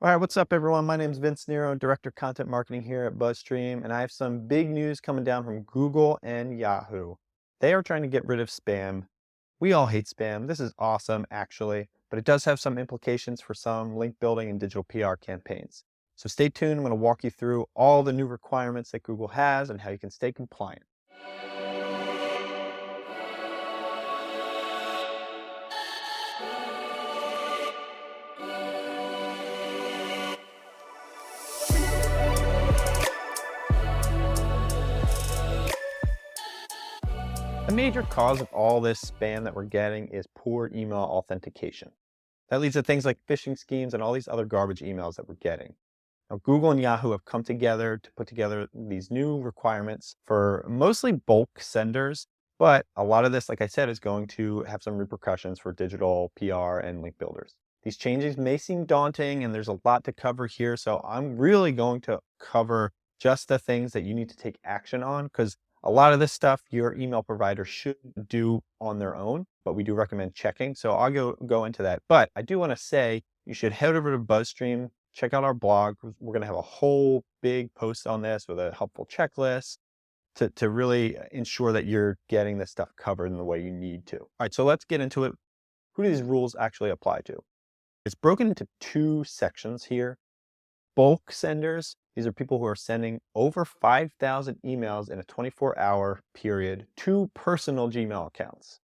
All right, what's up, everyone? My name is Vince Nero, Director of Content Marketing here at BuzzStream, and I have some big news coming down from Google and Yahoo. They are trying to get rid of spam. We all hate spam. This is awesome, actually, but it does have some implications for some link building and digital PR campaigns. So stay tuned. I'm going to walk you through all the new requirements that Google has and how you can stay compliant. A major cause of all this spam that we're getting is poor email authentication. That leads to things like phishing schemes and all these other garbage emails that we're getting. Now, Google and Yahoo have come together to put together these new requirements for mostly bulk senders, but a lot of this, like I said, is going to have some repercussions for digital PR and link builders. These changes may seem daunting and there's a lot to cover here, so I'm really going to cover just the things that you need to take action on because a lot of this stuff your email provider should do on their own, but we do recommend checking. So I'll go into that. But I do want to say you should head over to BuzzStream, check out our blog. We're going to have a whole big post on this with a helpful checklist to really ensure that you're getting this stuff covered in the way you need to. All right, so let's get into it. Who do these rules actually apply to? It's broken into two sections here. Bulk senders, these are people who are sending over 5,000 emails in a 24-hour period to personal Gmail accounts.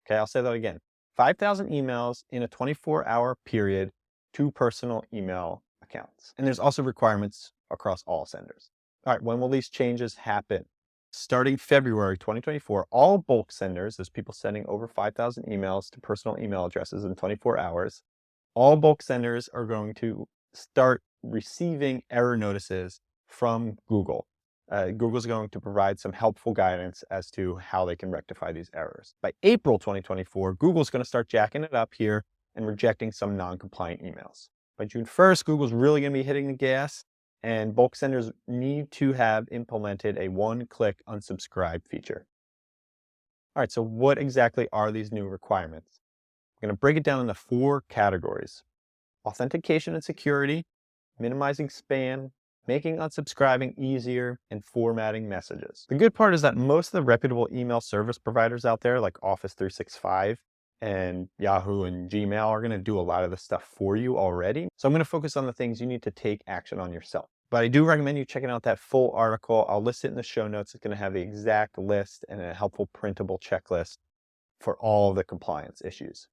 Okay, I'll say that again. 5,000 emails in a 24-hour period to personal email accounts. And there's also requirements across all senders. All right, when will these changes happen? Starting February 2024, all bulk senders, those people sending over 5,000 emails to personal email addresses in 24 hours, all bulk senders are going to start receiving error notices from Google. Google's going to provide some helpful guidance as to how they can rectify these errors. By April 2024, Google's going to start jacking it up here and rejecting some non-compliant emails. By June 1st, Google's really going to be hitting the gas, and bulk senders need to have implemented a one-click unsubscribe feature. All right, so what exactly are these new requirements? I'm going to break it down into 4 categories: authentication and security, minimizing spam, making unsubscribing easier, and formatting messages. The good part is that most of the reputable email service providers out there, like Office 365 and Yahoo and Gmail, are going to do a lot of this stuff for you already. So I'm going to focus on the things you need to take action on yourself. But I do recommend you checking out that full article. I'll list it in the show notes. It's going to have the exact list and a helpful printable checklist for all of the compliance issues.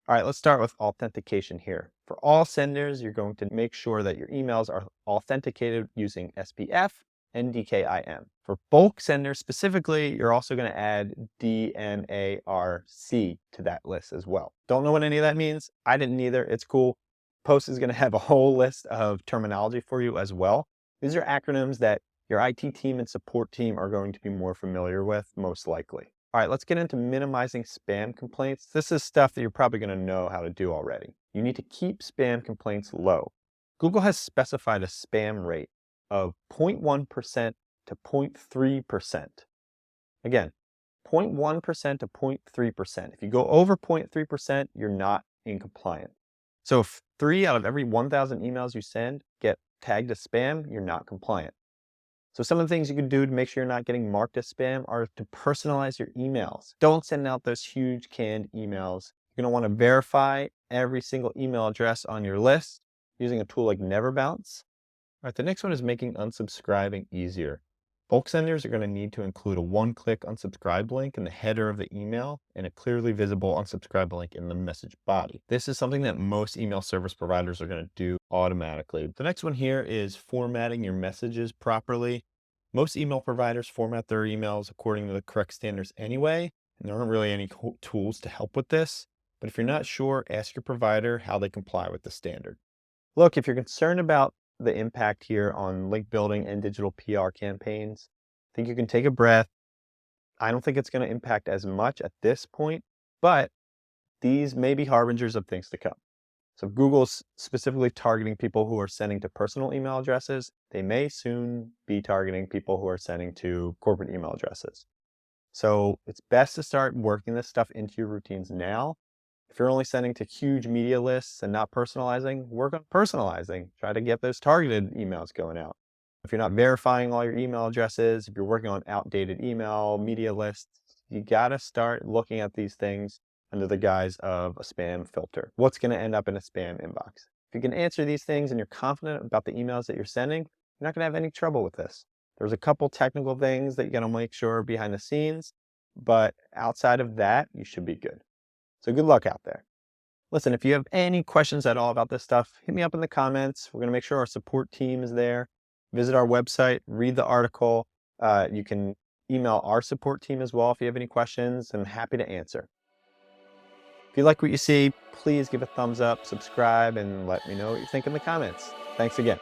All right, let's start with authentication here. For all senders, you're going to make sure that your emails are authenticated using SPF and DKIM. For bulk senders specifically, you're also going to add DMARC to that list as well. Don't know what any of that means. I didn't either. It's cool. Post is going to have a whole list of terminology for you as well. These are acronyms that your IT team and support team are going to be more familiar with, most likely. All right, let's get into minimizing spam complaints. This is stuff that you're probably going to know how to do already. You need to keep spam complaints low. Google has specified a spam rate of 0.1% to 0.3%. Again, 0.1% to 0.3%. If you go over 0.3%, you're not in compliance. So if 3 out of every 1,000 emails you send get tagged as spam, you're not compliant. So some of the things you can do to make sure you're not getting marked as spam are to personalize your emails. Don't send out those huge canned emails. You're going to want to verify every single email address on your list using a tool like NeverBounce. All right, the next one is making unsubscribing easier. Bulk senders are going to need to include a one-click unsubscribe link in the header of the email and a clearly visible unsubscribe link in the message body. This is something that most email service providers are going to do automatically. The next one here is formatting your messages properly. Most email providers format their emails according to the correct standards anyway, and there aren't really any tools to help with this. But if you're not sure, ask your provider how they comply with the standard. Look, if you're concerned about the impact here on link building and digital PR campaigns, I think you can take a breath. I don't think it's going to impact as much at this point, but these may be harbingers of things to come. So if Google's specifically targeting people who are sending to personal email addresses, they may soon be targeting people who are sending to corporate email addresses. So it's best to start working this stuff into your routines now. If you're only sending to huge media lists and not personalizing, work on personalizing. Try to get those targeted emails going out. If you're not verifying all your email addresses, if you're working on outdated email media lists, you got to start looking at these things under the guise of a spam filter. What's going to end up in a spam inbox? If you can answer these things and you're confident about the emails that you're sending, you're not going to have any trouble with this. There's a couple technical things that you got to make sure behind the scenes, but outside of that, you should be good. So good luck out there. Listen, if you have any questions at all about this stuff, hit me up in the comments. We're going to make sure our support team is there. Visit our website, read the article. You can email our support team as well if you have any questions, and I'm happy to answer. If you like what you see, please give a thumbs up, subscribe, and let me know what you think in the comments. Thanks again.